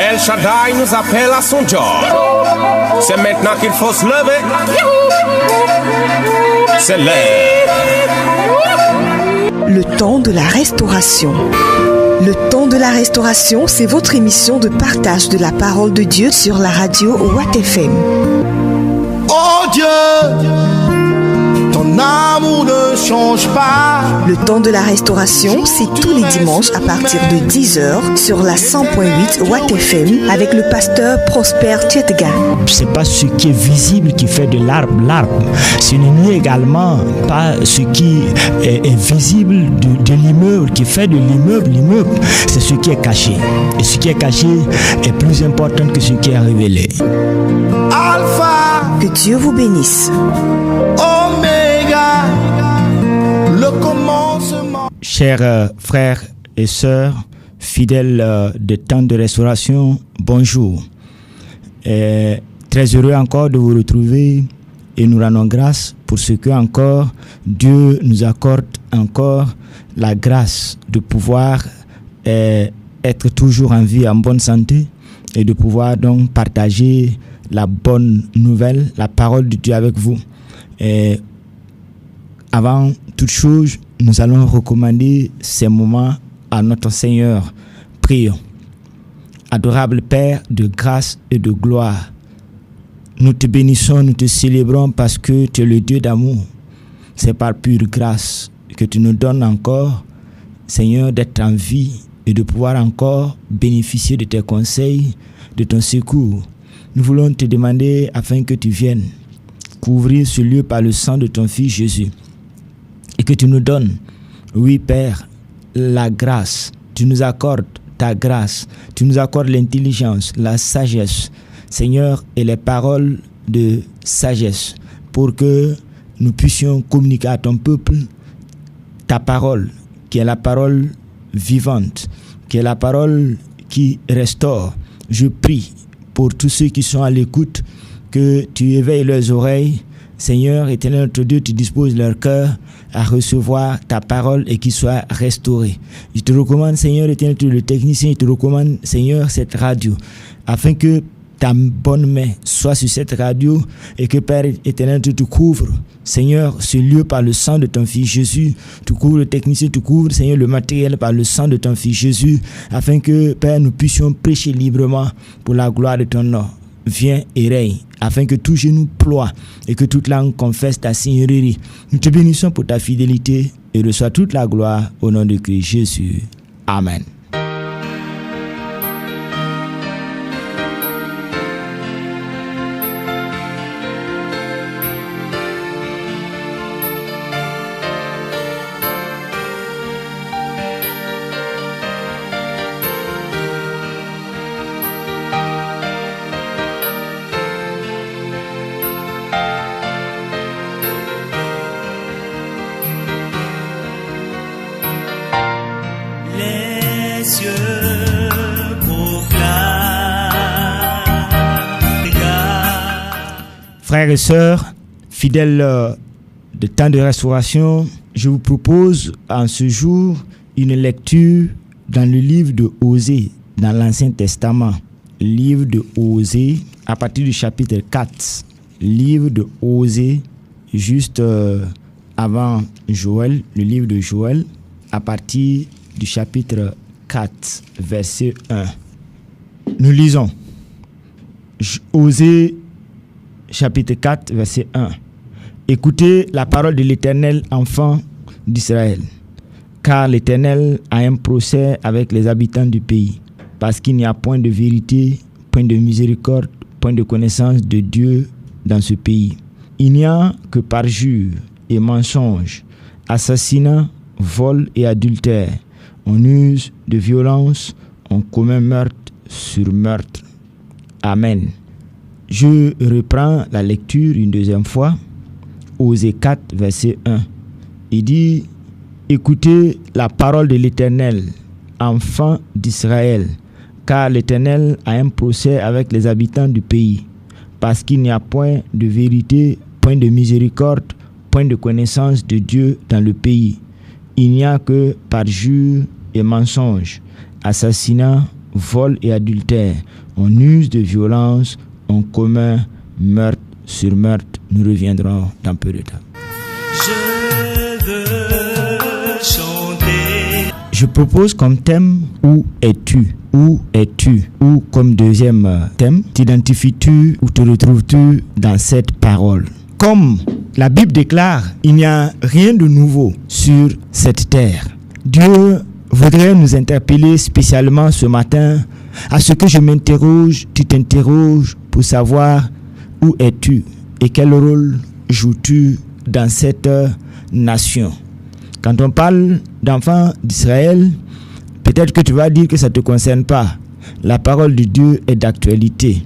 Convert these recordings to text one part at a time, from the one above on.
El Shaddai nous appelle à son job. C'est maintenant qu'il faut se lever. C'est l'heure. Le temps de la restauration. Le temps de la restauration, c'est votre émission de partage de la parole de Dieu sur la radio Watt FM. Oh Dieu, ton amour ne change pas. Le temps de la restauration, c'est tous les dimanches à partir de 10h sur la 100.8 Watt FM avec le pasteur Prosper Tchetga. C'est pas ce qui est visible qui fait de l'arbre l'arbre. Ce n'est également pas ce qui est visible de l'immeuble qui fait de l'immeuble l'immeuble. C'est ce qui est caché. Et ce qui est caché est plus important que ce qui est révélé. Alpha, que Dieu vous bénisse. Oméga, le commencement. Chers frères et sœurs, fidèles de temps de restauration, bonjour. Et très heureux encore de vous retrouver et nous rendons grâce pour ce que encore Dieu nous accorde encore la grâce de pouvoir être toujours en vie, en bonne santé et de pouvoir donc partager la bonne nouvelle, la parole de Dieu avec vous. Et avant toute chose, nous allons recommander ces moments à notre Seigneur. Prions. Adorable Père de grâce et de gloire, nous te bénissons, nous te célébrons parce que tu es le Dieu d'amour. C'est par pure grâce que tu nous donnes encore, Seigneur, d'être en vie et de pouvoir encore bénéficier de tes conseils, de ton secours. Nous voulons te demander afin que tu viennes couvrir ce lieu par le sang de ton Fils Jésus et que tu nous donnes, oui Père, la grâce. Tu nous accordes ta grâce, tu nous accordes l'intelligence, la sagesse, Seigneur, et les paroles de sagesse pour que nous puissions communiquer à ton peuple ta parole, qui est la parole vivante, qui est la parole qui restaure. Je prie pour tous ceux qui sont à l'écoute, que tu éveilles leurs oreilles. Seigneur, éternel notre Dieu, tu disposes leur cœur à recevoir ta parole et qu'ils soient restaurés. Je te recommande, Seigneur, éternel, le technicien, je te recommande, Seigneur, cette radio, afin que ta bonne main soit sur cette radio et que, Père éternel, tu te couvres, Seigneur, ce lieu par le sang de ton Fils Jésus. Tu couvres le technicien, tu couvres, Seigneur, le matériel par le sang de ton Fils Jésus, afin que, Père, nous puissions prêcher librement pour la gloire de ton nom. Viens et règne, afin que tout genou ploie et que toute langue confesse ta seigneurie. Nous te bénissons pour ta fidélité et reçois toute la gloire au nom de Christ Jésus. Amen. Frères et sœurs, fidèles de temps de restauration, je vous propose en ce jour une lecture dans le livre de Osée, dans l'Ancien Testament. Livre de Osée, à partir du chapitre 4. Livre de Osée, juste avant Joël, le livre de Joël, à partir du chapitre 4, verset 1. Nous lisons. Osée, chapitre 4, verset 1. Écoutez la parole de l'Éternel, enfants d'Israël, car l'Éternel a un procès avec les habitants du pays, parce qu'il n'y a point de vérité, point de miséricorde, point de connaissance de Dieu dans ce pays. Il n'y a que parjure et mensonge, assassinat, vol et adultère. On use de violence, on commet meurtre sur meurtre. Amen. Je reprends la lecture une deuxième fois. Osée 4, verset 1. Il dit, écoutez la parole de l'Éternel, enfants d'Israël, car l'Éternel a un procès avec les habitants du pays, parce qu'il n'y a point de vérité, point de miséricorde, point de connaissance de Dieu dans le pays. Il n'y a que parjure et mensonge, assassinat, vol et adultère. On use de violence, on commet meurtre sur meurtre. Nous reviendrons dans peu de temps. Je veux chanter. Je propose comme thème « Où es-tu » ? Où es-tu ? Ou comme deuxième thème, t'identifies-tu ou te retrouves-tu dans cette parole ? Comme la Bible déclare, il n'y a rien de nouveau sur cette terre. Dieu voudrait nous interpeller spécialement ce matin à ce que je m'interroge, tu t'interroges pour savoir où es-tu et quel rôle joues-tu dans cette nation. Quand on parle d'enfants d'Israël, peut-être que tu vas dire que ça ne te concerne pas. La parole de Dieu est d'actualité.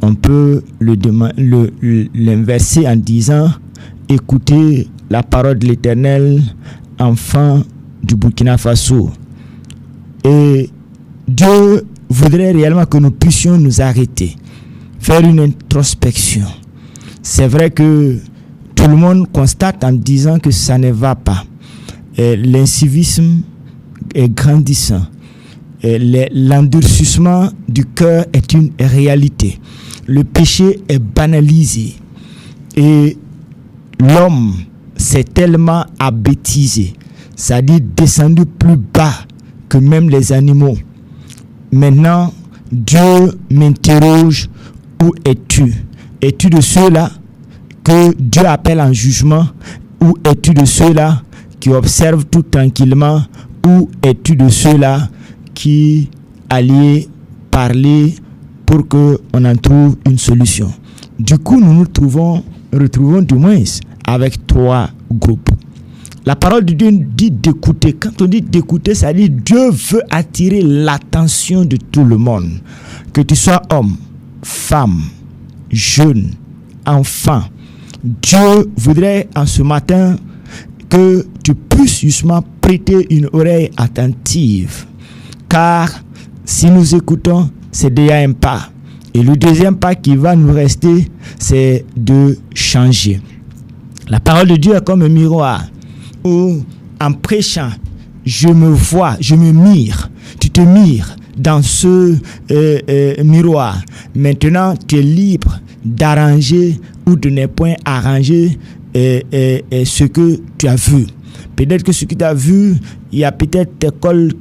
On peut l'inverser en disant « Écoutez la parole de l'Éternel, enfants du Burkina Faso ». Et Dieu voudrait réellement que nous puissions nous arrêter, faire une introspection. C'est vrai que tout le monde constate en disant que ça ne va pas. Et l'incivisme est grandissant. Et l'endurcissement du cœur est une réalité. Le péché est banalisé. Et l'homme s'est tellement abêtisé, c'est-à-dire descendu plus bas que même les animaux. Maintenant, Dieu m'interroge, où es-tu ? Es-tu de ceux-là que Dieu appelle en jugement, ou es-tu de ceux-là qui observent tout tranquillement, ou es-tu de ceux-là qui allaient parler pour qu'on en trouve une solution? Du coup, nous nous retrouvons du moins avec 3 groupes. La parole de Dieu dit d'écouter. Quand on dit d'écouter, ça dit Dieu veut attirer l'attention de tout le monde. Que tu sois homme, femme, jeune, enfant. Dieu voudrait en ce matin que tu puisses justement prêter une oreille attentive. Car si nous écoutons, c'est déjà un pas. Et le deuxième pas qui va nous rester, c'est de changer. La parole de Dieu est comme un miroir où, en prêchant, je me vois, je me mire. Tu te mires dans ce miroir. Maintenant, tu es libre d'arranger ou de ne point arranger ce que tu as vu. Peut-être que ce que tu as vu, il y a peut-être tes cols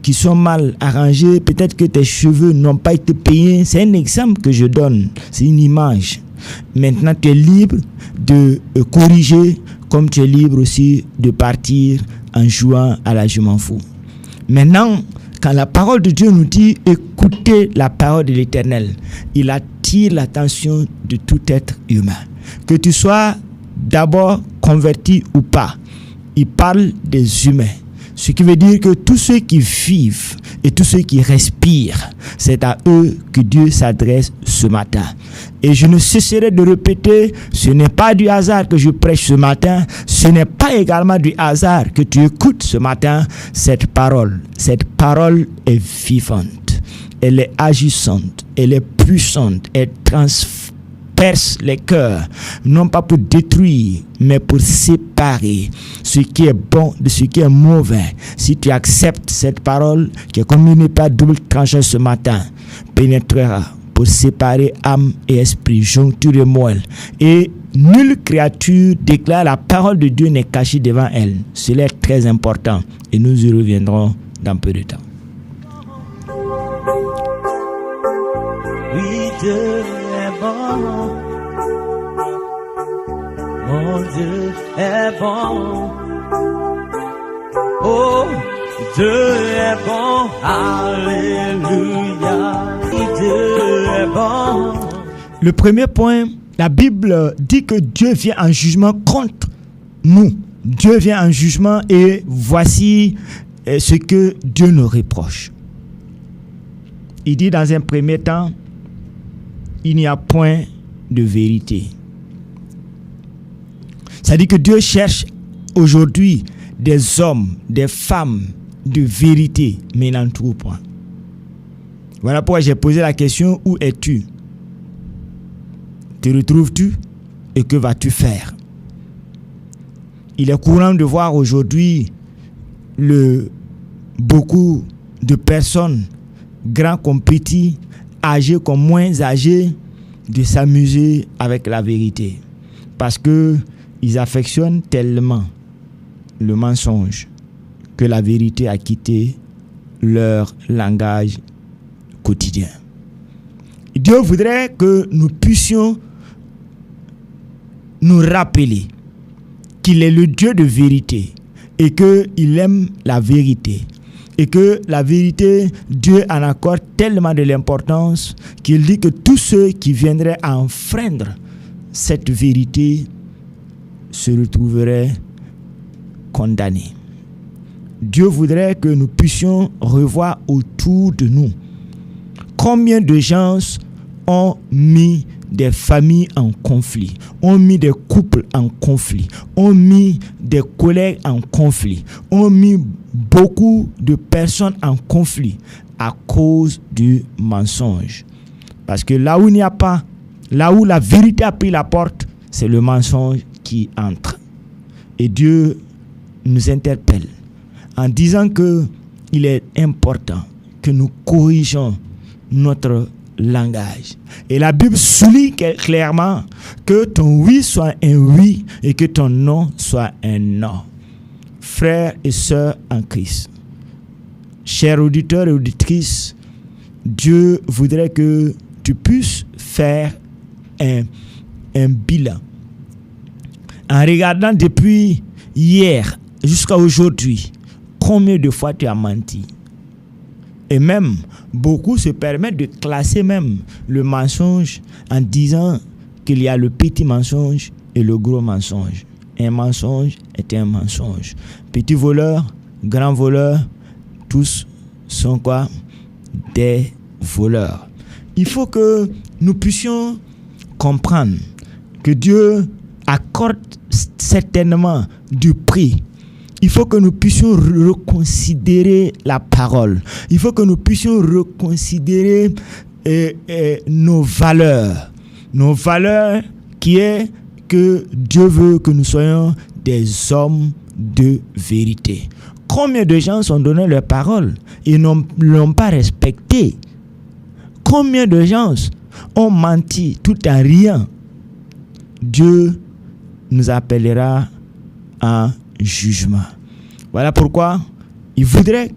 qui sont mal arrangés, peut-être que tes cheveux n'ont pas été peignés. C'est un exemple que je donne, c'est une image. Maintenant, tu es libre de corriger, comme tu es libre aussi de partir en jouant à la je m'en fous. Maintenant, quand la parole de Dieu nous dit écoutez la parole de l'Éternel, il attire l'attention de tout être humain. Que tu sois d'abord converti ou pas, il parle des humains. Ce qui veut dire que tous ceux qui vivent et tous ceux qui respirent, c'est à eux que Dieu s'adresse ce matin. Et je ne cesserai de répéter, ce n'est pas du hasard que je prêche ce matin, ce n'est pas également du hasard que tu écoutes ce matin cette parole. Cette parole est vivante, elle est agissante, elle est puissante, elle transperce les cœurs, non pas pour détruire, mais pour séparer ce qui est bon de ce qui est mauvais. Si tu acceptes cette parole, qui est comme une épée double tranchée ce matin, pénétrera pour séparer âme et esprit, joncture et moelle. Et nulle créature déclare la parole de Dieu n'est cachée devant elle. Cela est très important et nous y reviendrons dans peu de temps. Oui, Dieu est bon. Mon Dieu est bon. Oh, Dieu est bon. Alléluia. Oui, Dieu est bon. Le premier point, la Bible dit que Dieu vient en jugement contre nous. Dieu vient en jugement et voici ce que Dieu nous reproche. Il dit dans un premier temps, il n'y a point de vérité. Ça dit que Dieu cherche aujourd'hui des hommes, des femmes de vérité, mais il n'en trouve point. Voilà pourquoi j'ai posé la question, où es-tu? Te retrouves-tu et que vas-tu faire? Il est courant de voir aujourd'hui beaucoup de personnes grands comme petits, âgés comme moins âgés, de s'amuser avec la vérité. Parce que ils affectionnent tellement le mensonge que la vérité a quitté leur langage quotidien. Dieu voudrait que nous puissions nous rappeler qu'il est le Dieu de vérité et qu'il aime la vérité. Et que la vérité, Dieu en accorde tellement de l'importance qu'il dit que tous ceux qui viendraient à enfreindre cette vérité se retrouveraient condamnés. Dieu voudrait que nous puissions revoir autour de nous combien de gens ont mis des familles en conflit, ont mis des couples en conflit, ont mis des collègues en conflit, ont mis beaucoup de personnes en conflit à cause du mensonge. Parce que là où il n'y a pas, là où la vérité a pris la porte, c'est le mensonge qui entre. Et Dieu nous interpelle en disant que il est important que nous corrigeons notre langage. Et la Bible souligne clairement que ton oui soit un oui et que ton non soit un non. Frères et sœurs en Christ, chers auditeurs et auditrices, Dieu voudrait que tu puisses faire un bilan en regardant depuis hier jusqu'à aujourd'hui combien de fois tu as menti. Et même, beaucoup se permettent de classer même le mensonge en disant qu'il y a le petit mensonge et le gros mensonge. Un mensonge est un mensonge. Petit voleur, grand voleur, tous sont quoi? Des voleurs. Il faut que nous puissions comprendre que Dieu accorde certainement du prix. Il faut que nous puissions reconsidérer la parole. Il faut que nous puissions reconsidérer nos valeurs. Nos valeurs qui est que Dieu veut que nous soyons des hommes de vérité. Combien de gens ont donné leur parole et ne l'ont pas respectée? Combien de gens ont menti tout en riant? Dieu nous appellera à jugement. Voilà pourquoi il voudrait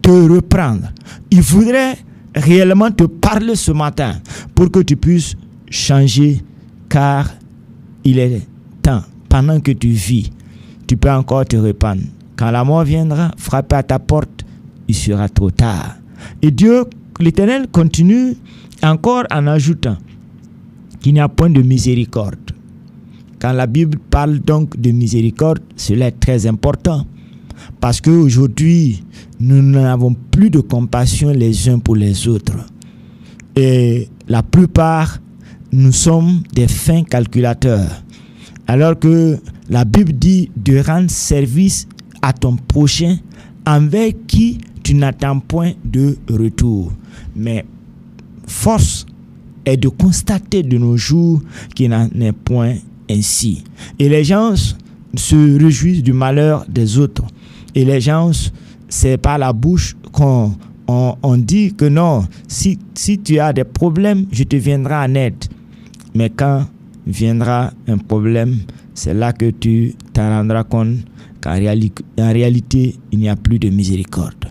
te reprendre. Il voudrait réellement te parler ce matin pour que tu puisses changer, car il est temps. Pendant que tu vis, tu peux encore te répandre. Quand la mort viendra frapper à ta porte, il sera trop tard. Et Dieu, l'Éternel, continue encore en ajoutant qu'il n'y a point de miséricorde. Quand la Bible parle donc de miséricorde, cela est très important. Parce qu'aujourd'hui, nous n'avons plus de compassion les uns pour les autres. Et la plupart, nous sommes des fins calculateurs. Alors que la Bible dit de rendre service à ton prochain envers qui tu n'attends point de retour. Mais force est de constater de nos jours qu'il n'en est point ainsi. Et les gens se réjouissent du malheur des autres. Et les gens, c'est par la bouche qu'on dit que non, si tu as des problèmes, je te viendrai en aide. Mais quand viendra un problème, c'est là que tu t'en rendras compte qu'en réalité, il n'y a plus de miséricorde.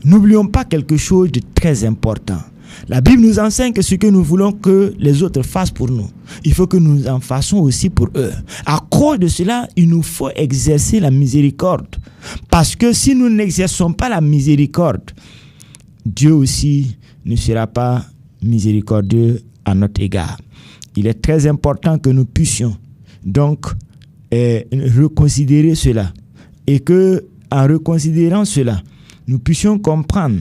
N'oublions pas quelque chose de très important. La Bible nous enseigne que ce que nous voulons que les autres fassent pour nous, il faut que nous en fassions aussi pour eux. À cause de cela, il nous faut exercer la miséricorde. Parce que si nous n'exerçons pas la miséricorde, Dieu aussi ne sera pas miséricordieux à notre égard. Il est très important que nous puissions donc reconsidérer cela. Et que en reconsidérant cela, nous puissions comprendre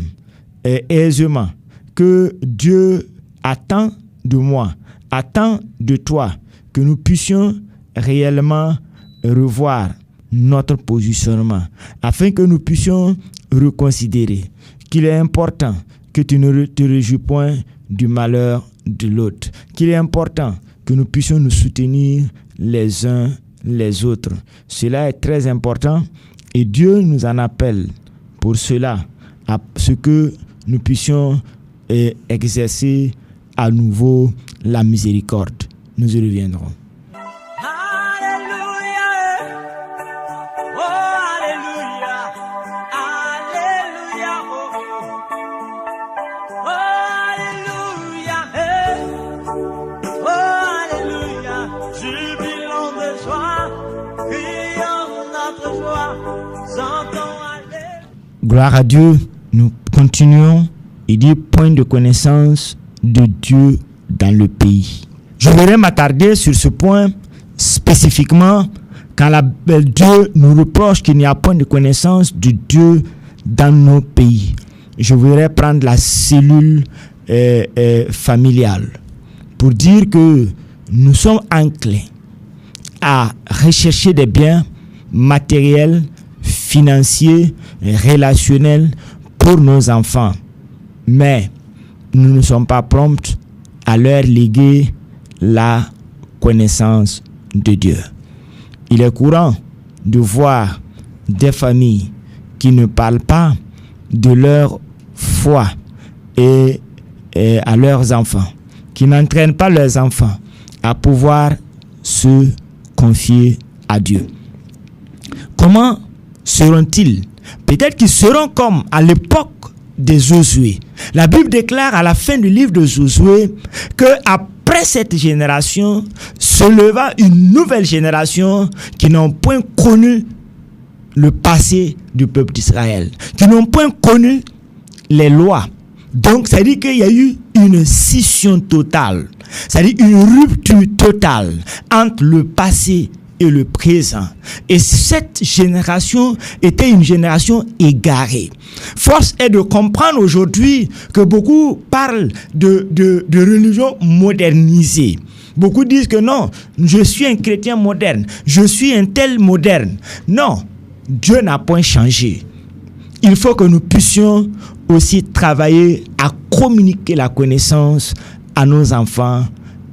aisément que Dieu attend de moi, attend de toi, que nous puissions réellement revoir notre positionnement, afin que nous puissions reconsidérer qu'il est important que tu ne te réjouis point du malheur de l'autre, qu'il est important que nous puissions nous soutenir les uns les autres. Cela est très important et Dieu nous en appelle pour cela, à ce que nous puissions exercer à nouveau la miséricorde. Nous y reviendrons. Alléluia. Oh, Alléluia. Alléluia. Oh, Alléluia. Oh, Alléluia. Jubilons de joie, crions notre joie, chantons Alléluia. Gloire à Dieu, nous continuons. Il dit point de connaissance de Dieu dans le pays. Je voudrais m'attarder sur ce point spécifiquement quand Dieu nous reproche qu'il n'y a point de connaissance de Dieu dans nos pays. Je voudrais prendre la cellule familiale pour dire que nous sommes enclins à rechercher des biens matériels, financiers, relationnels pour nos enfants. Mais nous ne sommes pas prompts à leur léguer la connaissance de Dieu. Il est courant de voir des familles qui ne parlent pas de leur foi et à leurs enfants, qui n'entraînent pas leurs enfants à pouvoir se confier à Dieu. Comment seront-ils? Peut-être qu'ils seront comme à l'époque de Josué. La Bible déclare à la fin du livre de Josué que après cette génération se leva une nouvelle génération qui n'ont point connu le passé du peuple d'Israël, qui n'ont point connu les lois. Donc ça dit qu'il y a eu une scission totale, c'est-à-dire une rupture totale entre le passé et le présent. Et cette génération était une génération égarée. Force est de comprendre aujourd'hui que beaucoup parlent de religion modernisée. Beaucoup disent que non, je suis un chrétien moderne, je suis un tel moderne. Non, Dieu n'a point changé. Il faut que nous puissions aussi travailler à communiquer la connaissance à nos enfants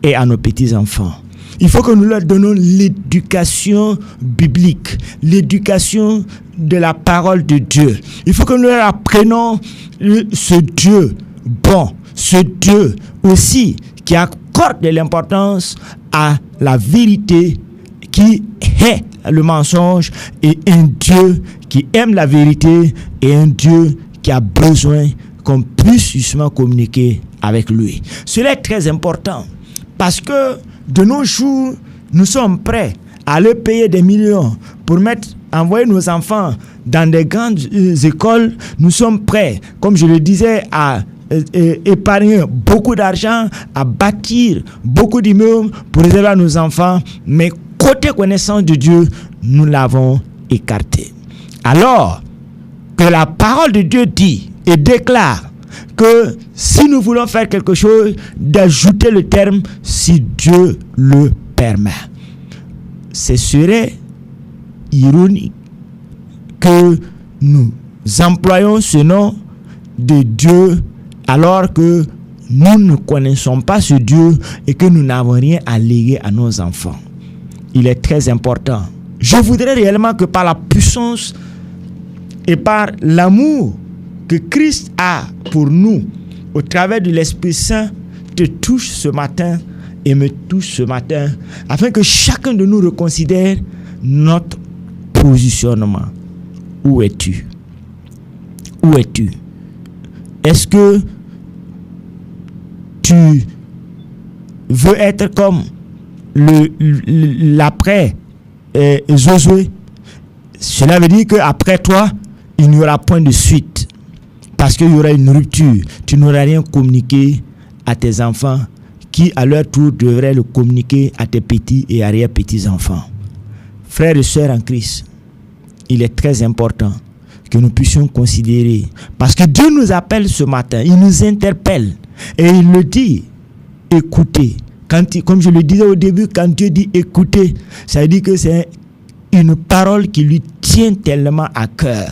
et à nos petits-enfants. Il faut que nous leur donnons l'éducation biblique, l'éducation de la parole de Dieu. Il faut que nous leur apprenions ce Dieu bon, ce Dieu aussi qui accorde de l'importance à la vérité, qui hait le mensonge, et un Dieu qui aime la vérité et un Dieu qui a besoin qu'on puisse justement communiquer avec lui. Cela est très important parce que de nos jours, nous sommes prêts à aller payer des millions pour envoyer nos enfants dans des grandes écoles. Nous sommes prêts, comme je le disais, à épargner beaucoup d'argent, à bâtir beaucoup d'immeubles pour réserver à nos enfants. Mais côté connaissance de Dieu, nous l'avons écarté. Alors que la parole de Dieu dit et déclare que si nous voulons faire quelque chose, d'ajouter le terme « si Dieu le permet ». Ce serait ironique que nous employons ce nom de Dieu alors que nous ne connaissons pas ce Dieu et que nous n'avons rien à léguer à nos enfants. Il est très important. Je voudrais réellement que par la puissance et par l'amour que Christ a pour nous, au travers de l'Esprit Saint, te touche ce matin et me touche ce matin, afin que chacun de nous reconsidère notre positionnement. Où es-tu? Où es-tu? Est-ce que tu veux être comme l'après Josué? Cela veut dire qu'après toi, il n'y aura point de suite. Parce qu'il y aura une rupture. Tu n'auras rien communiqué à tes enfants qui, à leur tour, devraient le communiquer à tes petits et arrière-petits-enfants. Frères et sœurs en Christ, il est très important que nous puissions considérer. Parce que Dieu nous appelle ce matin, il nous interpelle. Et il le dit, écoutez. Comme je le disais au début, quand Dieu dit écoutez, ça veut dire que c'est une parole qui lui tient tellement à cœur,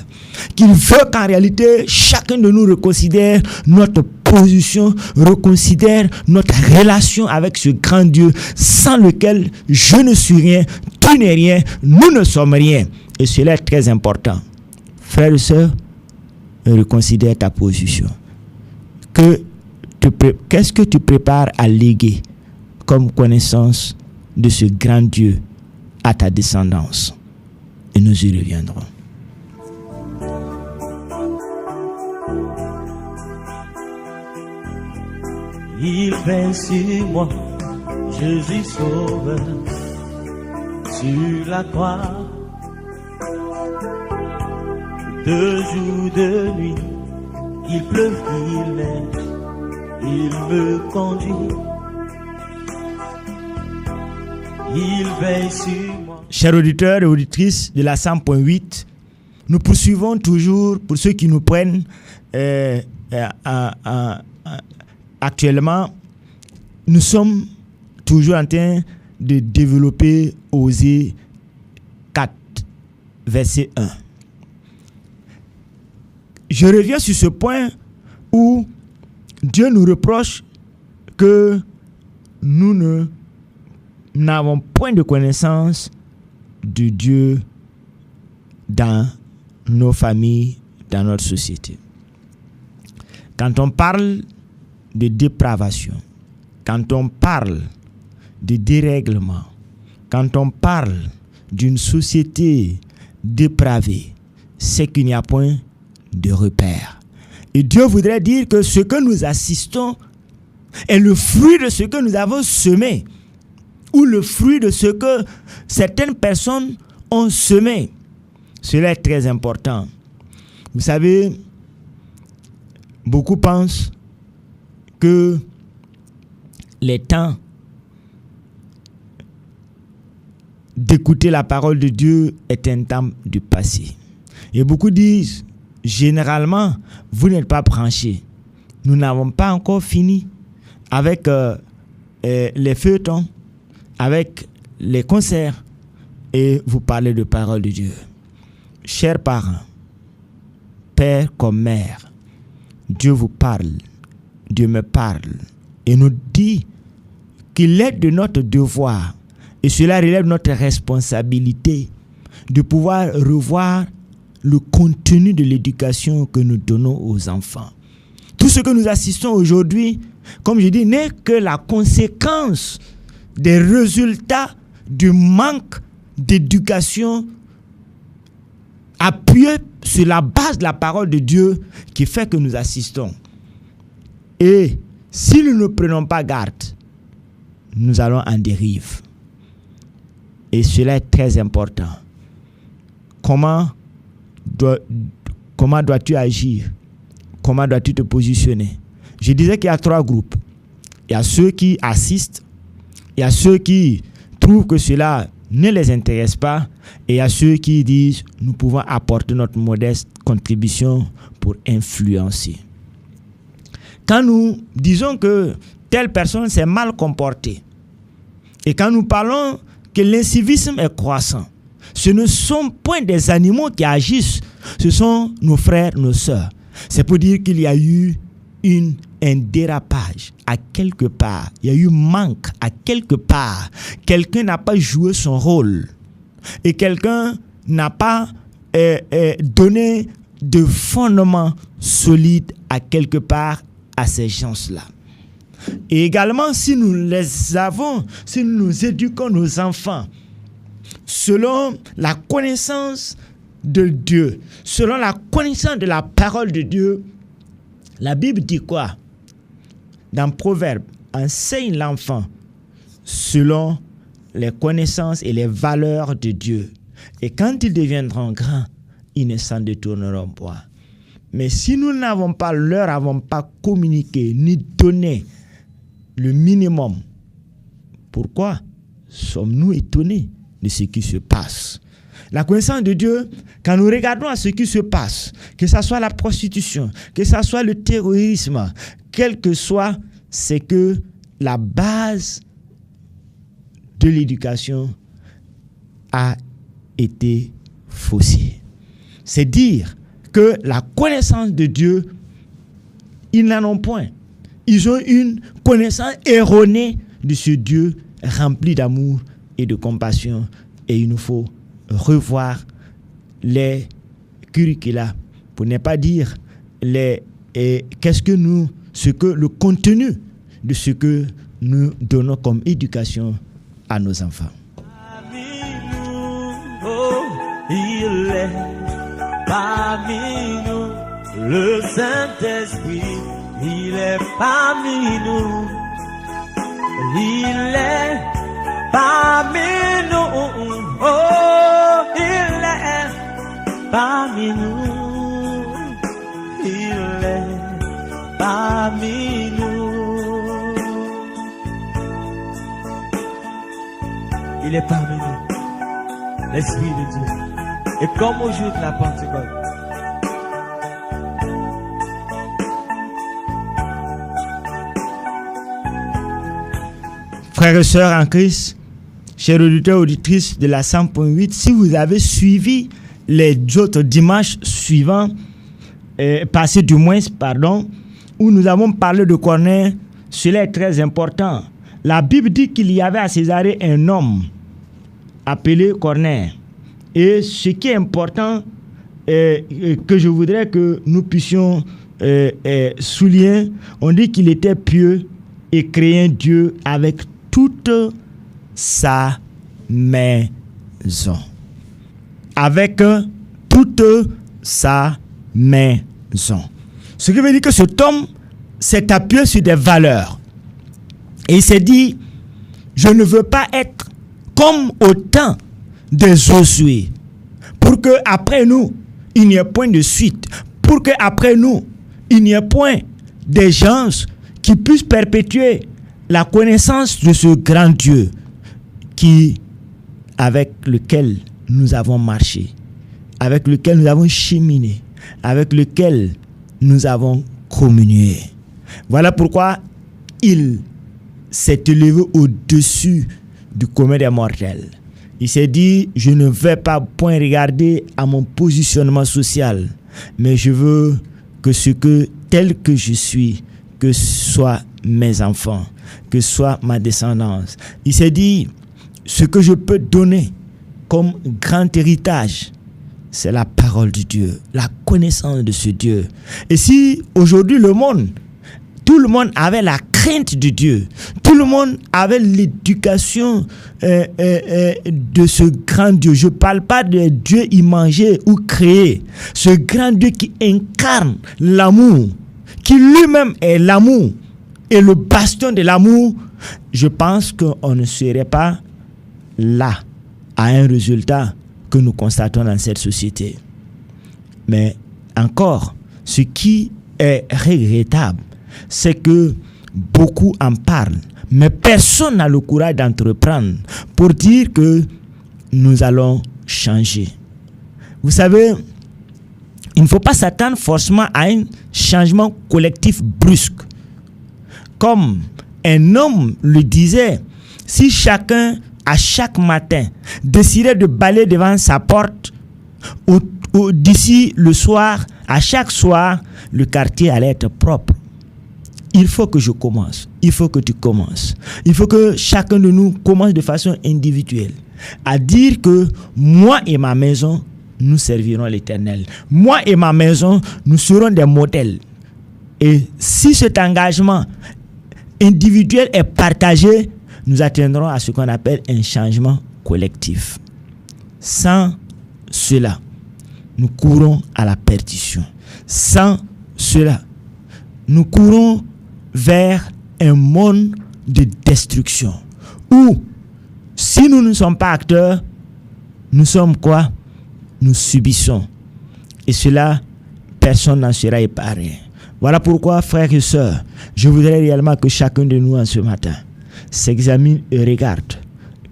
qu'il veut qu'en réalité, chacun de nous reconsidère notre position, reconsidère notre relation avec ce grand Dieu, sans lequel je ne suis rien, tu n'es rien, nous ne sommes rien. Et cela est très important. Frères et sœurs, reconsidère ta position. qu'est-ce que tu prépares à léguer comme connaissance de ce grand Dieu à ta descendance? Et nous y reviendrons. Il veille sur moi, Jésus sauveur, sur la croix. De jour, de nuit, il pleut, il neige, il me conduit. Il veille sur moi. Chers auditeurs et auditrices de la 100.8, nous poursuivons toujours, pour ceux qui nous prennent actuellement, nous sommes toujours en train de développer Osée 4, verset 1. Je reviens sur ce point où Dieu nous reproche que nous n'avons point de connaissance de Dieu dans nos familles, dans notre société. Quand on parle de dépravation, quand on parle de dérèglement, quand on parle d'une société dépravée, c'est qu'il n'y a point de repère. Et Dieu voudrait dire que ce que nous assistons est le fruit de ce que nous avons semé, ou le fruit de ce que certaines personnes ont semé. Cela est très important. Vous savez, beaucoup pensent que les temps d'écouter la parole de Dieu est un temps du passé. Et beaucoup disent, généralement, vous n'êtes pas branchés. Nous n'avons pas encore fini avec les feuilletons, avec les concerts, et vous parlez de parole de Dieu. Chers parents, père comme mère, Dieu vous parle, Dieu me parle, et nous dit qu'il est de notre devoir, et cela relève de notre responsabilité, de pouvoir revoir le contenu de l'éducation que nous donnons aux enfants. Tout ce que nous assistons aujourd'hui, comme je dis, n'est que la conséquence des résultats du manque d'éducation appuyé sur la base de la parole de Dieu qui fait que nous assistons. Et si nous ne prenons pas garde, nous allons en dérive. Et cela est très important. Comment dois-tu agir? Comment dois-tu te positionner? Je disais qu'il y a 3 groupes. Il y a ceux qui assistent, il y a ceux qui trouvent que cela ne les intéresse pas, et il y a ceux qui disent nous pouvons apporter notre modeste contribution pour influencer. Quand nous disons que telle personne s'est mal comportée, et quand nous parlons que l'incivisme est croissant, ce ne sont point des animaux qui agissent, ce sont nos frères, nos sœurs. C'est pour dire qu'il y a eu un dérapage à quelque part, il y a eu manque à quelque part. Quelqu'un n'a pas joué son rôle et quelqu'un n'a pas donné de fondement solide à quelque part à ces gens-là. Et également, si nous nous éduquons nos enfants selon la connaissance de Dieu, selon la connaissance de la parole de Dieu, la Bible dit quoi? Dans Proverbe, enseigne l'enfant selon les connaissances et les valeurs de Dieu. Et quand ils deviendront grands, ils ne s'en détourneront pas. Mais si nous leur avons pas communiqué ni donné le minimum, pourquoi sommes-nous étonnés de ce qui se passe? La connaissance de Dieu, quand nous regardons à ce qui se passe, que ce soit la prostitution, que ce soit le terrorisme, quel que soit, c'est que la base de l'éducation a été faussée. C'est dire que la connaissance de Dieu, ils n'en ont point. Ils ont une connaissance erronée de ce Dieu rempli d'amour et de compassion. Et il nous faut revoir les curricula, pour ne pas dire qu'est-ce que nous le contenu de ce que nous donnons comme éducation à nos enfants. Il est parmi nous, le Saint-Esprit, il est parmi nous, il est parmi nous, oh, il est parmi nous, il est parmi nous, il est parmi nous, l'Esprit de Dieu. Et comme au jour de la Pentecôte, frères et sœurs en Christ, chers auditeurs et auditrices de la 100.8, si vous avez suivi les autres dimanches suivants, où nous avons parlé de Corneille, cela est très important. La Bible dit qu'il y avait à Césarée un homme appelé Corneille. Et ce qui est important, que je voudrais que nous puissions souligner, on dit qu'il était pieux et craignait Dieu avec toute sa maison. Avec toute sa maison. Ce qui veut dire que cet homme s'est appuyé sur des valeurs. Et il s'est dit, je ne veux pas être comme au temps des Josué, pour que après nous il n'y ait point de suite, pour que après nous il n'y ait point des gens qui puissent perpétuer la connaissance de ce grand Dieu avec lequel nous avons marché, avec lequel nous avons cheminé, avec lequel nous avons communié. Voilà pourquoi il s'est élevé au-dessus du commun des mortels. Il s'est dit, je ne vais pas point regarder à mon positionnement social, mais je veux tel que je suis, que soient mes enfants, que soit ma descendance. Il s'est dit, ce que je peux donner comme grand héritage, c'est la parole de Dieu, la connaissance de ce Dieu. Et si aujourd'hui tout le monde avait la crainte de Dieu, tout le monde avait l'éducation de ce grand Dieu. Je ne parle pas de Dieu imagé ou créé. Ce grand Dieu qui incarne l'amour, qui lui-même est l'amour et le bastion de l'amour. Je pense qu'on ne serait pas là à un résultat que nous constatons dans cette société. Mais encore, ce qui est regrettable, c'est que beaucoup en parlent, mais personne n'a le courage d'entreprendre pour dire que nous allons changer. Vous savez, il ne faut pas s'attendre forcément à un changement collectif brusque. Comme un homme le disait, si chacun, à chaque matin, décidait de balayer devant sa porte, d'ici le soir, à chaque soir, le quartier allait être propre. Il faut que je commence. Il faut que tu commences. Il faut que chacun de nous commence de façon individuelle à dire que moi et ma maison, nous servirons l'Éternel. Moi et ma maison, nous serons des modèles. Et si cet engagement individuel est partagé, nous atteindrons à ce qu'on appelle un changement collectif. Sans cela, nous courons à la perdition. Sans cela, nous courons vers un monde de destruction où, si nous ne sommes pas acteurs, nous sommes quoi? Nous subissons. Et cela, personne n'en sera épargné. Voilà pourquoi, frères et sœurs, je voudrais réellement que chacun de nous en ce matin s'examine et regarde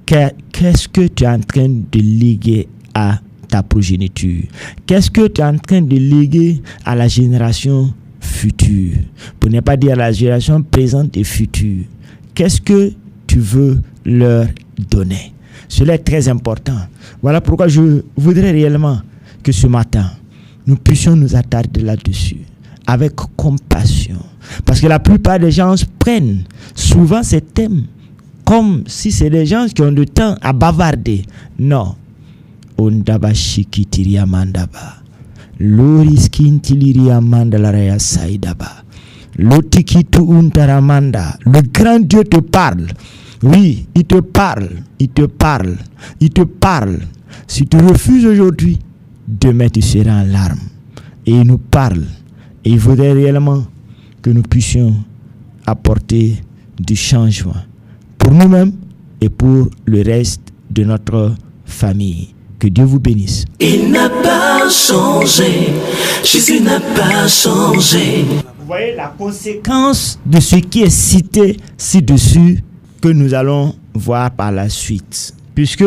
qu'est-ce que tu es en train de léguer à ta progéniture. Qu'est-ce que tu es en train de léguer à la génération future, pour ne pas dire à la génération présente et future. Qu'est-ce que tu veux leur donner? Cela est très important. Voilà pourquoi je voudrais réellement que ce matin, nous puissions nous attarder là-dessus avec compassion. Parce que la plupart des gens prennent souvent ces thèmes comme si c'est des gens qui ont du temps à bavarder. Non. Ondaba shikitiria mandaba. Loris kintiliria mandalaraya saidaba. Lotikitu untaramanda. Le grand Dieu te parle. Oui, il te parle. Il te parle. Il te parle. Si tu refuses aujourd'hui, demain tu seras en larmes. Et il nous parle. Et il faudrait réellement que nous puissions apporter du changement pour nous-mêmes et pour le reste de notre famille. Que Dieu vous bénisse. Il n'a pas changé. Jésus n'a pas changé. Vous voyez la conséquence de ce qui est cité ci-dessus que nous allons voir par la suite. Puisque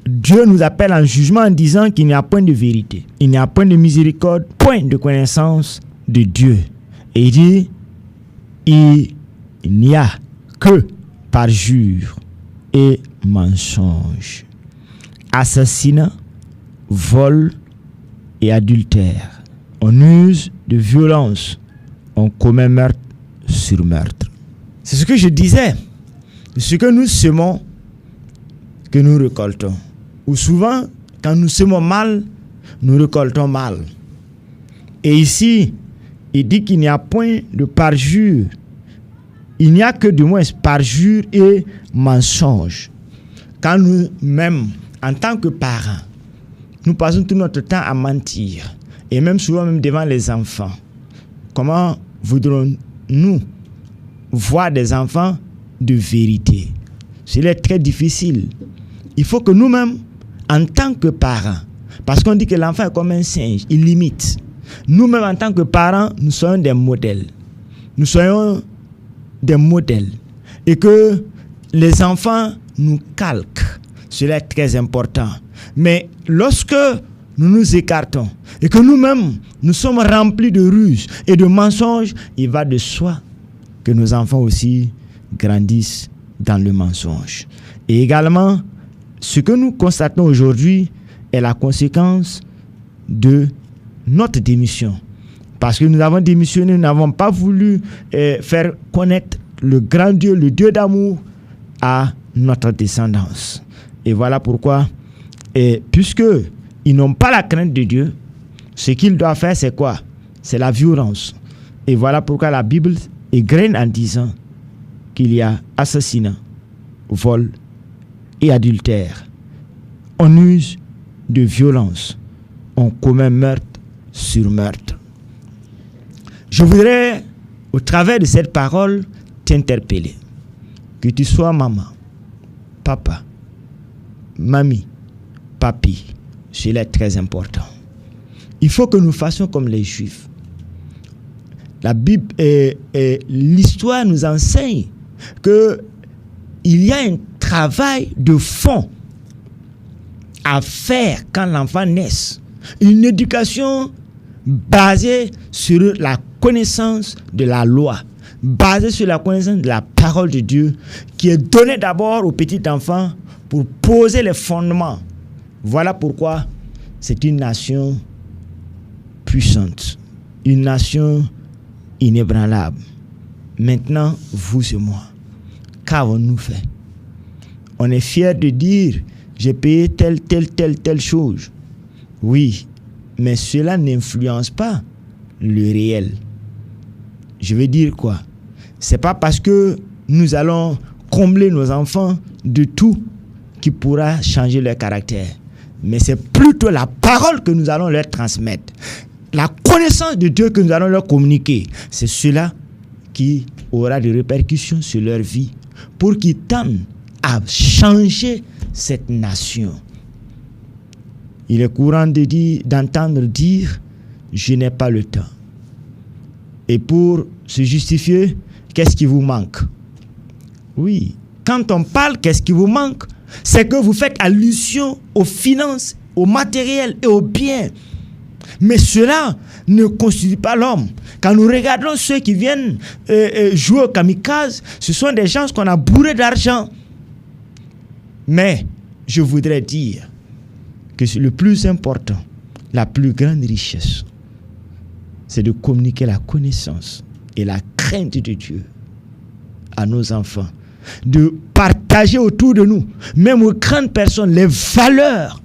Dieu nous appelle en jugement en disant qu'il n'y a point de vérité, il n'y a point de miséricorde, point de connaissance de Dieu. Et il dit, il n'y a que parjure et mensonge, assassinat, vol et adultère. On use de violence, on commet meurtre sur meurtre. C'est ce que je disais. Ce que nous semons, que nous récoltons. Ou souvent, quand nous semons mal, nous récoltons mal. Et ici, il dit qu'il n'y a point de parjure. Il n'y a que du moins parjure et mensonge. Quand nous-mêmes, en tant que parents, nous passons tout notre temps à mentir. Et même souvent, même devant les enfants. Comment voudrons-nous voir des enfants de vérité? C'est très difficile. Il faut que nous-mêmes, en tant que parents, parce qu'on dit que l'enfant est comme un singe, il limite. Nous-mêmes, en tant que parents, nous soyons des modèles. Nous soyons des modèles. Et que les enfants nous calquent. Cela est très important. Mais lorsque nous nous écartons et que nous-mêmes, nous sommes remplis de ruses et de mensonges, il va de soi que nos enfants aussi grandissent dans le mensonge. Et également, ce que nous constatons aujourd'hui est la conséquence de notre démission. Parce que nous avons démissionné, nous n'avons pas voulu faire connaître le grand Dieu, le Dieu d'amour à notre descendance. Et voilà pourquoi, puisque ils n'ont pas la crainte de Dieu, ce qu'ils doivent faire, c'est quoi? C'est la violence. Et voilà pourquoi la Bible égrène en disant qu'il y a assassinat, vol et adultère. On use de violence. On commet meurtre sur meurtre. Je voudrais, au travers de cette parole, t'interpeller. Que tu sois maman, papa, mamie, papi, cela est très important. Il faut que nous fassions comme les Juifs. La Bible et l'histoire nous enseigne que il y a un travail de fond à faire quand l'enfant naît. Une éducation basée sur la connaissance de la loi, basée sur la connaissance de la parole de Dieu, qui est donnée d'abord au petit enfant pour poser les fondements. Voilà pourquoi c'est une nation puissante, une nation inébranlable. Maintenant, vous et moi, qu'avons-nous fait? On est fiers de dire, j'ai payé telle chose. Oui, mais cela n'influence pas le réel. Je veux dire quoi? C'est pas parce que nous allons combler nos enfants de tout qui pourra changer leur caractère. Mais c'est plutôt la parole que nous allons leur transmettre. La connaissance de Dieu que nous allons leur communiquer. C'est cela qui aura des répercussions sur leur vie pour qu'ils tendent à changer cette nation. Il est courant d'entendre dire « je n'ai pas le temps ». Et pour se justifier, qu'est-ce qui vous manque? Oui, quand on parle qu'est-ce qui vous manque, c'est que vous faites allusion aux finances, au matériel et aux biens. Mais cela ne constitue pas l'homme. Quand nous regardons ceux qui viennent jouer au kamikaze, ce sont des gens qu'on a bourrés d'argent. Mais je voudrais dire que le plus important, la plus grande richesse, c'est de communiquer la connaissance et la crainte de Dieu à nos enfants. De partager autour de nous, même aux grandes personnes, les valeurs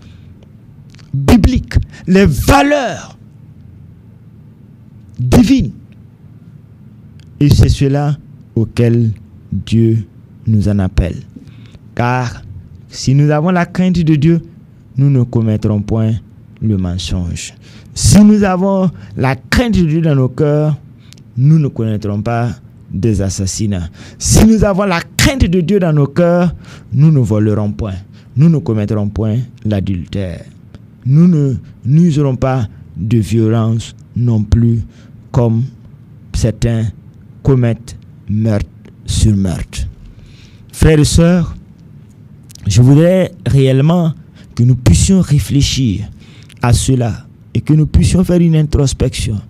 bibliques, les valeurs divines. Et c'est cela auquel Dieu nous en appelle. Car si nous avons la crainte de Dieu, nous ne commettrons point le mensonge. Si nous avons la crainte de Dieu dans nos cœurs, nous ne connaîtrons pas des assassinats. Si nous avons la crainte de Dieu dans nos cœurs, nous ne volerons point. Nous ne commettrons point l'adultère. Nous ne n'userons pas de violence non plus, comme certains commettent meurtre sur meurtre. Frères et sœurs, je voudrais réellement que nous puissions réfléchir à cela et que nous puissions faire une introspection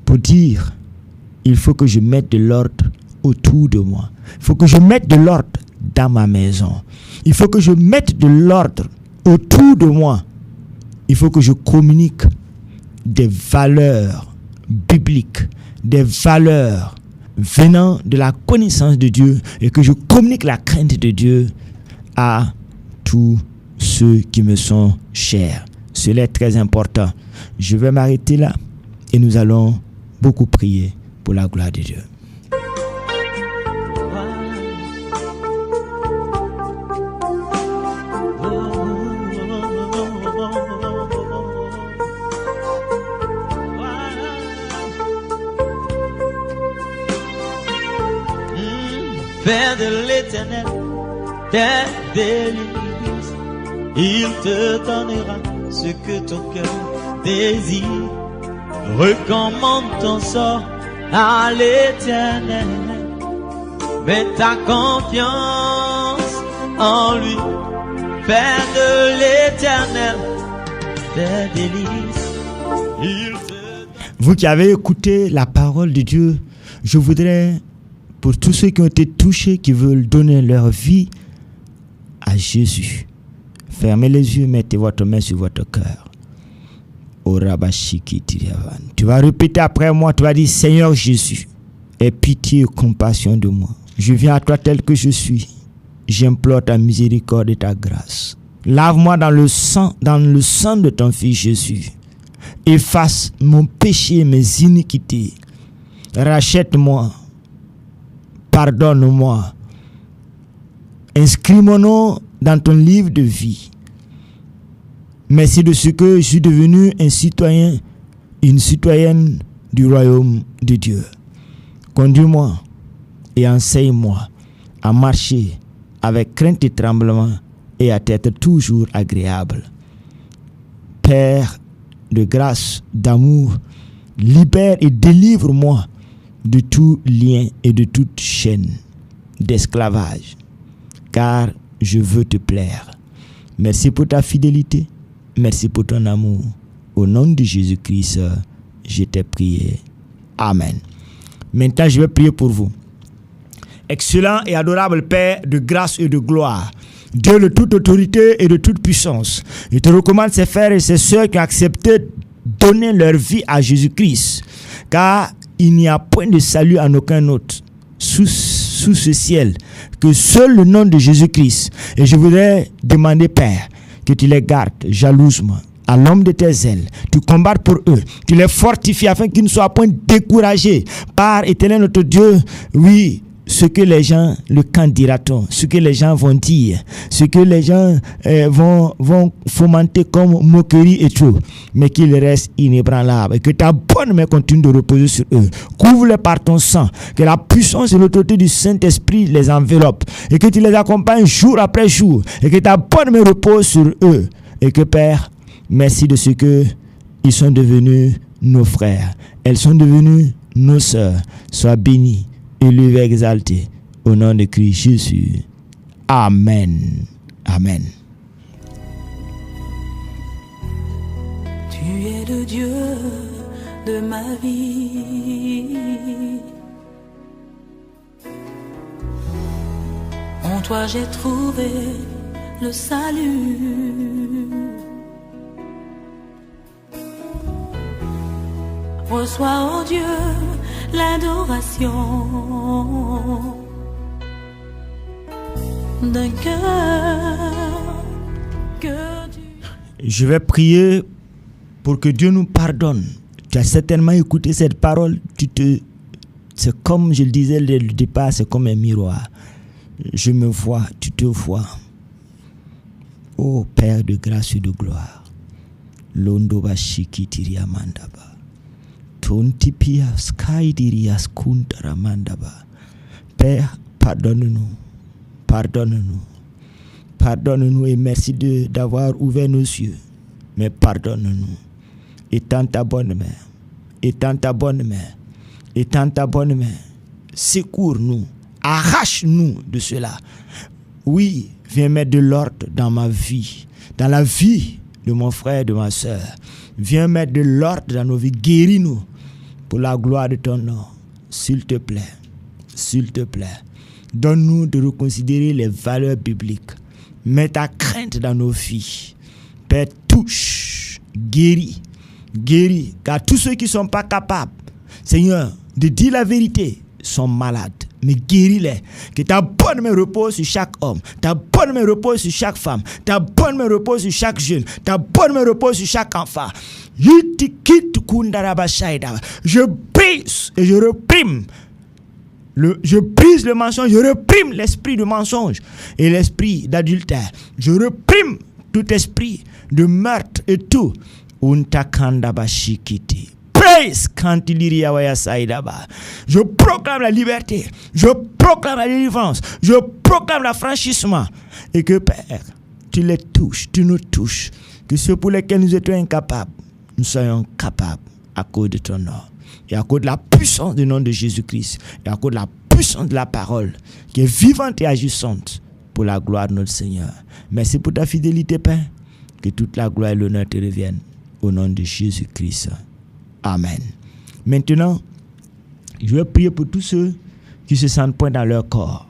pour dire: il faut que je mette de l'ordre autour de moi. Il faut que je mette de l'ordre dans ma maison. Il faut que je mette de l'ordre autour de moi. Il faut que je communique des valeurs bibliques, des valeurs venant de la connaissance de Dieu, et que je communique la crainte de Dieu à tous ceux qui me sont chers. Cela est très important. Je vais m'arrêter là et nous allons beaucoup prier pour la gloire de Dieu. Père de l'Éternel, Père délice, il te donnera ce que ton cœur désire. Recommande ton sort à l'Éternel, mets ta confiance en lui. Père de l'Éternel, Père délice, il te... Vous qui avez écouté la parole de Dieu, je voudrais, pour tous ceux qui ont été touchés, qui veulent donner leur vie à Jésus, fermez les yeux, mettez votre main sur votre cœur. Tu vas répéter après moi, tu vas dire: Seigneur Jésus, aie pitié et compassion de moi. Je viens à toi tel que je suis. J'implore ta miséricorde et ta grâce. Lave-moi dans le sang de ton Fils Jésus. Efface mon péché et mes iniquités. Rachète-moi. Pardonne-moi. Inscris mon nom dans ton livre de vie. Merci de ce que je suis devenu un citoyen, une citoyenne du royaume de Dieu. Conduis-moi et enseigne-moi à marcher avec crainte et tremblement et à être toujours agréable. Père de grâce, d'amour, libère et délivre-moi de tout lien et de toute chaîne d'esclavage, car je veux te plaire. Merci pour ta fidélité, merci pour ton amour. Au nom de Jésus-Christ, je t'ai prié. Amen. Maintenant, je vais prier pour vous. Excellent et adorable Père de grâce et de gloire, Dieu de toute autorité et de toute puissance, je te recommande ces frères et ces sœurs qui ont accepté de donner leur vie à Jésus-Christ, car il n'y a point de salut en aucun autre sous ce ciel que seul le nom de Jésus-Christ. Et je voudrais demander, Père, que tu les gardes jalousement à l'ombre de tes ailes, tu combattes pour eux, tu les fortifies afin qu'ils ne soient point découragés par Éternel notre Dieu. Oui, ce que les gens, le quand dira-t-on, ce que les gens vont dire, ce que les gens vont fomenter comme moquerie et tout, mais qu'ils restent inébranlables et que ta bonne main continue de reposer sur eux. Couvre-les par ton sang, que la puissance et l'autorité du Saint-Esprit les enveloppe et que tu les accompagnes jour après jour et que ta bonne main repose sur eux et que, Père, merci de ce que ils sont devenus nos frères, elles sont devenues nos sœurs. Sois béni, élevé, exalté au nom de Christ Jésus. Amen. Amen. Tu es le Dieu de ma vie. En toi j'ai trouvé le salut. Reçois, oh Dieu, l'adoration d'un cœur que tu... Je vais prier pour que Dieu nous pardonne. Tu as certainement écouté cette parole, tu C'est comme je le disais dès le départ, c'est comme un miroir. Je me vois, tu te vois. Ô Père de grâce et de gloire, Londoba Shiki Tiria Mandaba, Tontipia Sky Diria Skuntara Mandaba. Père, pardonne-nous, pardonne-nous, pardonne-nous et merci d'avoir ouvert nos yeux. Mais pardonne-nous. Étends ta bonne main, étends ta bonne main, étends ta bonne main. Secours-nous, arrache-nous de cela. Oui, viens mettre de l'ordre dans ma vie, dans la vie de mon frère et de ma soeur. Viens mettre de l'ordre dans nos vies. Guéris-nous pour la gloire de ton nom. S'il te plaît, s'il te plaît. Donne-nous de reconsidérer les valeurs bibliques. Mets ta crainte dans nos vies. Père, touche, guéris, guéris. Car tous ceux qui ne sont pas capables, Seigneur, de dire la vérité, sont malades. Mais guéris-les. Que ta bonne main repose sur chaque homme. Ta bonne main repose sur chaque femme. Ta bonne main repose sur chaque jeune. Ta bonne main repose sur chaque enfant. Je brise et je réprime. Je brise le mensonge. Je réprime l'esprit de mensonge et l'esprit d'adultère. Je réprime tout esprit de meurtre et tout. Untakandabashikiti. Je proclame la liberté, je proclame la délivrance, je proclame l'affranchissement. Et que Père, tu les touches, tu nous touches. Que ceux pour lesquels nous étions incapables, nous soyons capables à cause de ton nom. Et à cause de la puissance du nom de Jésus-Christ. Et à cause de la puissance de la parole qui est vivante et agissante pour la gloire de notre Seigneur. Merci pour ta fidélité, Père. Que toute la gloire et l'honneur te reviennent au nom de Jésus-Christ. Amen. Maintenant, je vais prier pour tous ceux qui se sentent point dans leur corps.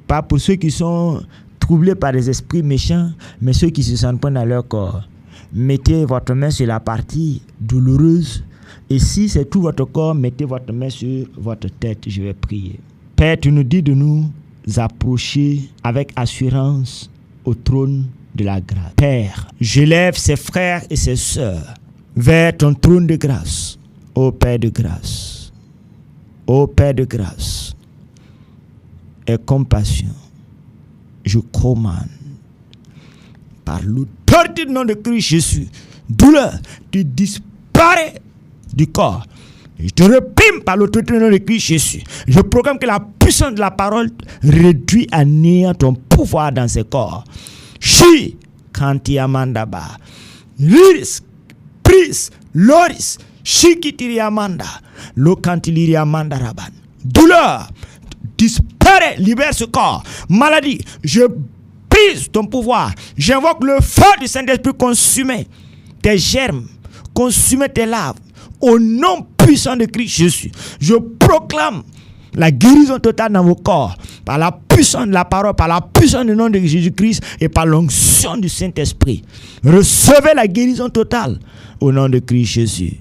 Pas pour ceux qui sont troublés par des esprits méchants, mais ceux qui se sentent point dans leur corps. Mettez votre main sur la partie douloureuse. Et si c'est tout votre corps, mettez votre main sur votre tête. Je vais prier. Père, tu nous dis de nous approcher avec assurance au trône de la grâce. Père, j'élève ses frères et ses sœurs vers ton trône de grâce. Ô Père de grâce, ô Père de grâce et compassion, je commande par l'autorité du nom de Christ Jésus, douleur, tu disparais du corps. Je te réprime par l'autorité du nom de Christ Jésus. Je proclame que la puissance de la parole réduit à néant ton pouvoir dans ces corps. Chi, Kanti Amandaba, Liris, Pris, Loris, Shikitiri Amanda, Lokantili Amanda Raban. Douleur, disparaît, libère ce corps. Maladie, je brise ton pouvoir. J'invoque le feu du Saint-Esprit consumer tes germes, consumer tes larves. Au nom puissant de Christ Jésus, je proclame la guérison totale dans vos corps, par la puissance de la parole, par la puissance du nom de Jésus-Christ et par l'onction du Saint-Esprit. Recevez la guérison totale au nom de Christ Jésus.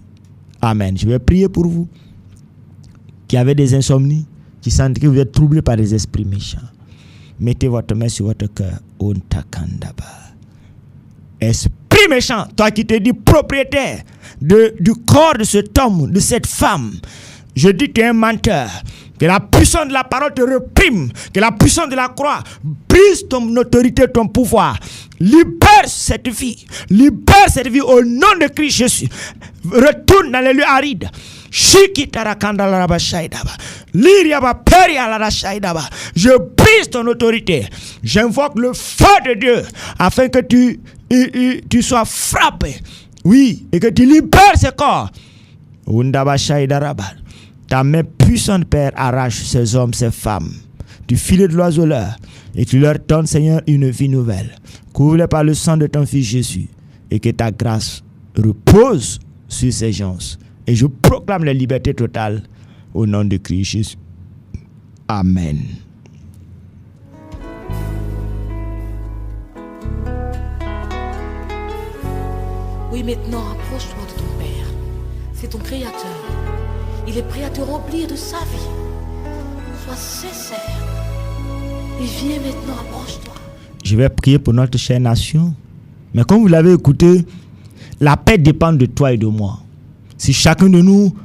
Amen. Je vais prier pour vous qui avez des insomnies, qui sentent que vous êtes troublés par des esprits méchants. Mettez votre main sur votre cœur. Esprit méchant, toi qui te dis propriétaire du corps de cet homme, de cette femme, je dis que tu es un menteur. Que la puissance de la parole te réprime. Que la puissance de la croix brise ton autorité, ton pouvoir. Libère cette vie. Libère cette vie au nom de Christ Jésus. Retourne dans les lieux arides. Je brise ton autorité. J'invoque le feu de Dieu afin que tu sois frappé. Oui, et que tu libères ce corps. Ta main puissante, Père, arrache ces hommes, ces femmes du filet de l'oiseleur et tu leur donnes, Seigneur, une vie nouvelle. Couvre-les par le sang de ton Fils Jésus et que ta grâce repose sur ces gens. Et je proclame la liberté totale au nom de Christ Jésus. Amen. Oui, maintenant, approche-toi de ton Père. C'est ton Créateur. Il est prêt à te remplir de sa vie. Sois sincère. Et viens maintenant, approche-toi. Je vais prier pour notre chère nation. Mais comme vous l'avez écouté, la paix dépend de toi et de moi. Si chacun de nous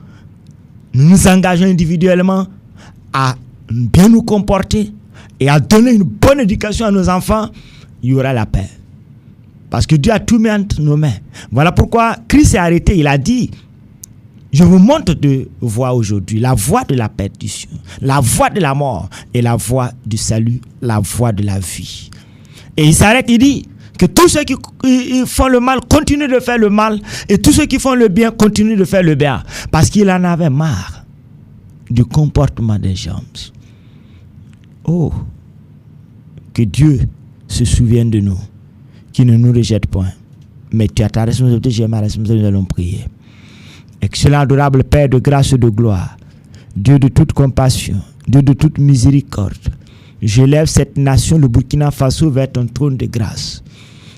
nous nous engageons individuellement à bien nous comporter et à donner une bonne éducation à nos enfants, il y aura la paix. Parce que Dieu a tout mis entre nos mains. Voilà pourquoi Christ s'est arrêté. Il a dit, je vous montre deux voies aujourd'hui. La voie de la perdition, la voie de la mort et la voie du salut, la voie de la vie. Et il s'arrête, il dit que tous ceux qui font le mal continuent de faire le mal et tous ceux qui font le bien continuent de faire le bien. Parce qu'il en avait marre du comportement des gens. Oh, que Dieu se souvienne de nous, qui ne nous rejette point. Mais tu as ta responsabilité, j'ai ma responsabilité, nous allons prier. Excellent, adorable Père de grâce et de gloire, Dieu de toute compassion, Dieu de toute miséricorde, j'élève cette nation, le Burkina Faso, vers ton trône de grâce.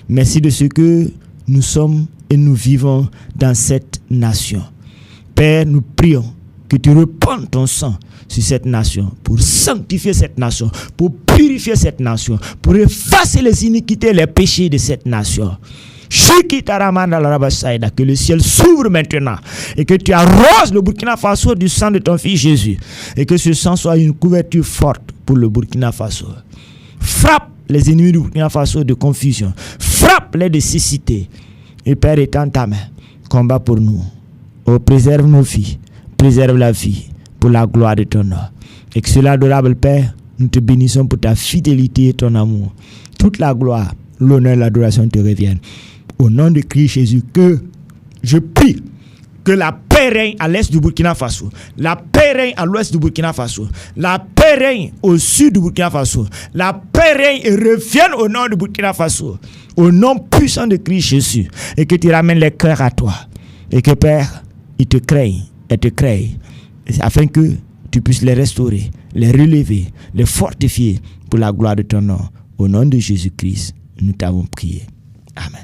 Merci de ce que nous sommes et nous vivons dans cette nation. Père, nous prions que tu répandes ton sang sur cette nation, pour sanctifier cette nation, pour purifier cette nation, pour effacer les iniquités et les péchés de cette nation. Que le ciel s'ouvre maintenant et que tu arroses le Burkina Faso du sang de ton fils Jésus et que ce sang soit une couverture forte pour le Burkina Faso. Frappe les ennemis du Burkina Faso de confusion, frappe-les de cécité et Père, étends ta main, combat pour nous. Oh, préserve nos filles, préserve la vie pour la gloire de ton nom. Excellent, adorable Père, nous te bénissons pour ta fidélité et ton amour. Toute la gloire, l'honneur et l'adoration te reviennent. Au nom de Christ Jésus, que je prie que la paix règne à l'est du Burkina Faso, la paix règne à l'ouest du Burkina Faso, la paix règne au sud du Burkina Faso, la paix règne et revienne au nord du Burkina Faso, au nom puissant de Christ Jésus, et que tu ramènes les cœurs à toi, et que Père, ils te craignent et te craignent, afin que tu puisses les restaurer, les relever, les fortifier pour la gloire de ton nom. Au nom de Jésus-Christ, nous t'avons prié. Amen.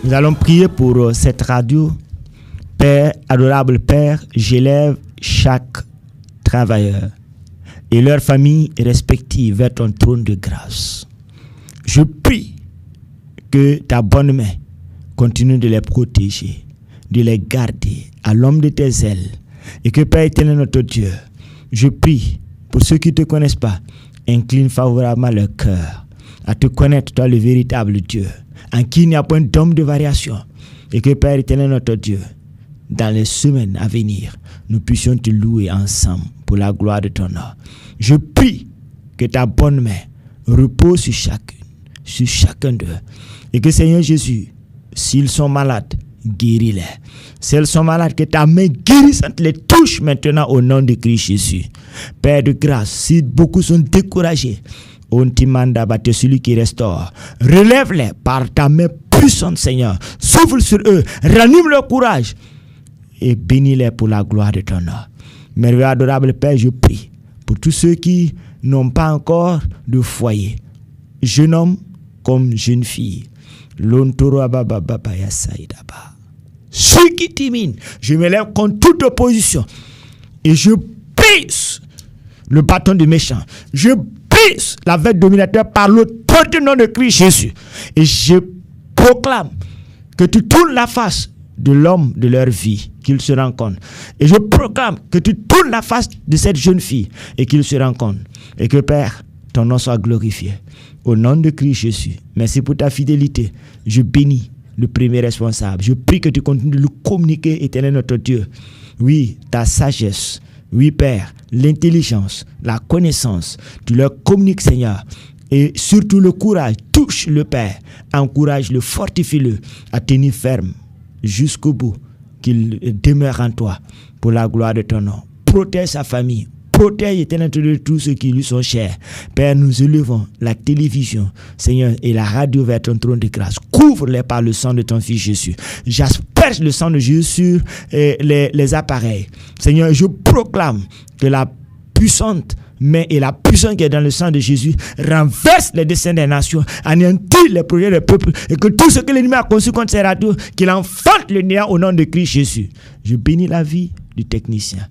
Nous allons prier pour cette radio. Père, adorable Père, j'élève chaque travailleur et leur famille respective vers ton trône de grâce. Je prie que ta bonne main continue de les protéger, de les garder à l'ombre de tes ailes, et que Père éternel notre Dieu, je prie pour ceux qui ne te connaissent pas, incline favorablement leur cœur à te connaître, toi le véritable Dieu, en qui il n'y a point d'homme de variation, et que Père éternel notre Dieu, dans les semaines à venir, nous puissions te louer ensemble pour la gloire de ton nom. Je prie que ta bonne main repose sur chacun d'eux, et que Seigneur Jésus, s'ils sont malades, guéris-les. S'ils sont malades, que ta main guérissante les touche maintenant au nom de Christ Jésus. Père de grâce, si beaucoup sont découragés, on t'imanda battre celui qui restaure. Relève-les par ta main puissante, Seigneur. Souffle sur eux, ranime leur courage et bénis-les pour la gloire de ton nom. Merveilleux adorable Père, je prie pour tous ceux qui n'ont pas encore de foyer, jeune homme comme jeune fille. Je me lève contre toute opposition et je brise le bâton du méchant. Je brise la vête dominateur par l'autorité du nom de Christ Jésus. Et je proclame que tu tournes la face de l'homme de leur vie, qu'il se rencontre. Et je proclame que tu tournes la face de cette jeune fille et qu'il se rencontre. Et que Père, ton nom soit glorifié. Au nom de Christ Jésus, merci pour ta fidélité. Je bénis le premier responsable. Je prie que tu continues de le communiquer, éternel notre Dieu. Oui, ta sagesse. Oui, Père, l'intelligence, la connaissance. Tu leur communiques, Seigneur. Et surtout le courage. Touche le Père. Encourage-le, fortifie-le à tenir ferme jusqu'au bout. Qu'il demeure en toi pour la gloire de ton nom. Protège sa famille. Protège éternel de tous ceux qui lui sont chers. Père, nous élevons la télévision, Seigneur, et la radio vers ton trône de grâce. Couvre-les par le sang de ton Fils Jésus. J'asperge le sang de Jésus sur les appareils. Seigneur, je proclame que la puissante main et la puissance qui est dans le sang de Jésus renverse les desseins des nations, anéantit les projets des peuples, et que tout ce que l'ennemi a conçu contre ces radios, qu'il enfante le néant au nom de Christ Jésus. Je bénis la vie du technicien.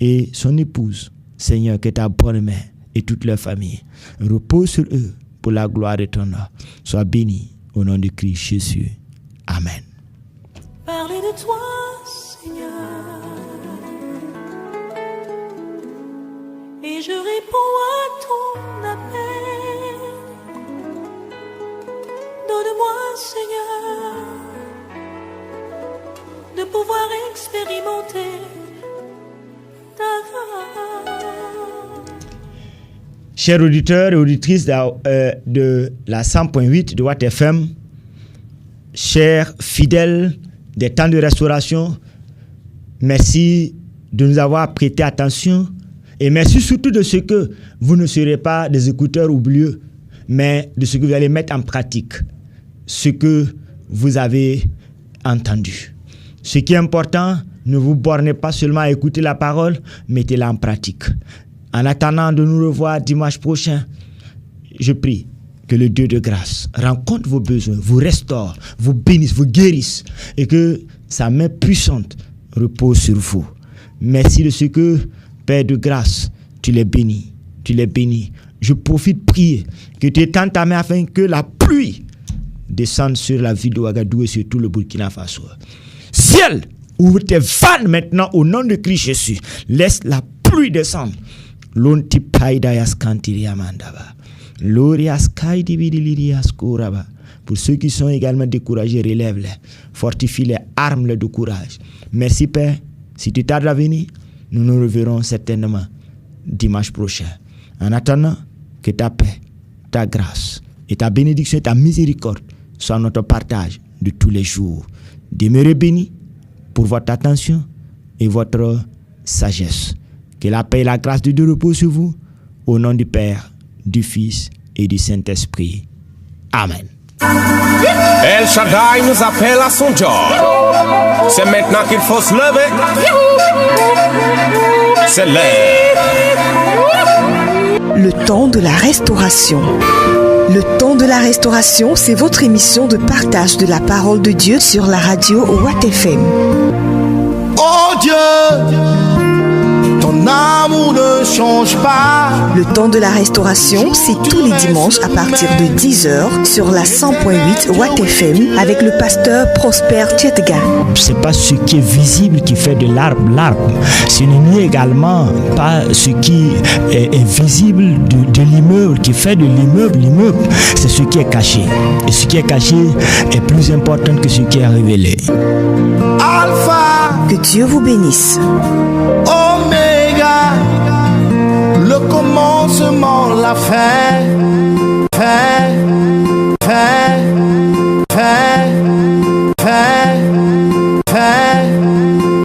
et son épouse. Seigneur, que ta bonne main et toute leur famille repose sur eux pour la gloire de ton nom. Sois béni au nom de Christ Jésus. Amen. Parler de toi, Seigneur, et je réponds à ton appel. Donne-moi, Seigneur, de pouvoir expérimenter ta grâce. Chers auditeurs et auditrices de la 100.8 de Watt FM, chers fidèles des temps de restauration, merci de nous avoir prêté attention et merci surtout de ce que vous ne serez pas des écouteurs oublieux, mais de ce que vous allez mettre en pratique, ce que vous avez entendu. Ce qui est important, ne vous bornez pas seulement à écouter la parole, mettez-la en pratique. En attendant de nous revoir dimanche prochain, je prie que le Dieu de grâce rencontre vos besoins, vous restaure, vous bénisse, vous guérisse et que sa main puissante repose sur vous. Merci de ce que, Père de grâce, tu les bénis, tu les bénis. Je profite prier que tu étendes ta main afin que la pluie descende sur la ville de Ouagadougou et sur tout le Burkina Faso. Ciel, ouvre tes vannes maintenant au nom de Christ Jésus. Laisse la pluie descendre. Lonti paidayas kantiria mandaba. Lorias kaidibidilias kuraba. Pour ceux qui sont également découragés, relève-les. Fortifie-les, arme-les de courage. Merci Père. Si tu tardes à venir, nous nous reverrons certainement dimanche prochain. En attendant, que ta paix, ta grâce et ta bénédiction et ta miséricorde soient notre partage de tous les jours. Demeurez bénis pour votre attention et votre sagesse. Que la paix et la grâce de Dieu reposent sur vous. Au nom du Père, du Fils et du Saint-Esprit. Amen. El Shaddai nous appelle à son job. C'est maintenant qu'il faut se lever. C'est l'heure. Le temps de la restauration. Le temps de la restauration, c'est votre émission de partage de la parole de Dieu sur la radio Watt FM. Oh Dieu, ton amour ne change pas. Le temps de la restauration, c'est tous les dimanches à partir de 10h sur la 100.8 Watt FM avec le pasteur Prosper Tchetga. C'est pas ce qui est visible qui fait de l'arbre l'arbre. Ce n'est également pas ce qui est visible de l'immeuble qui fait de l'immeuble l'immeuble. C'est ce qui est caché. Et ce qui est caché est plus important que ce qui est révélé. Alpha, Que Dieu vous bénisse. Oméga, le commencement, la fin.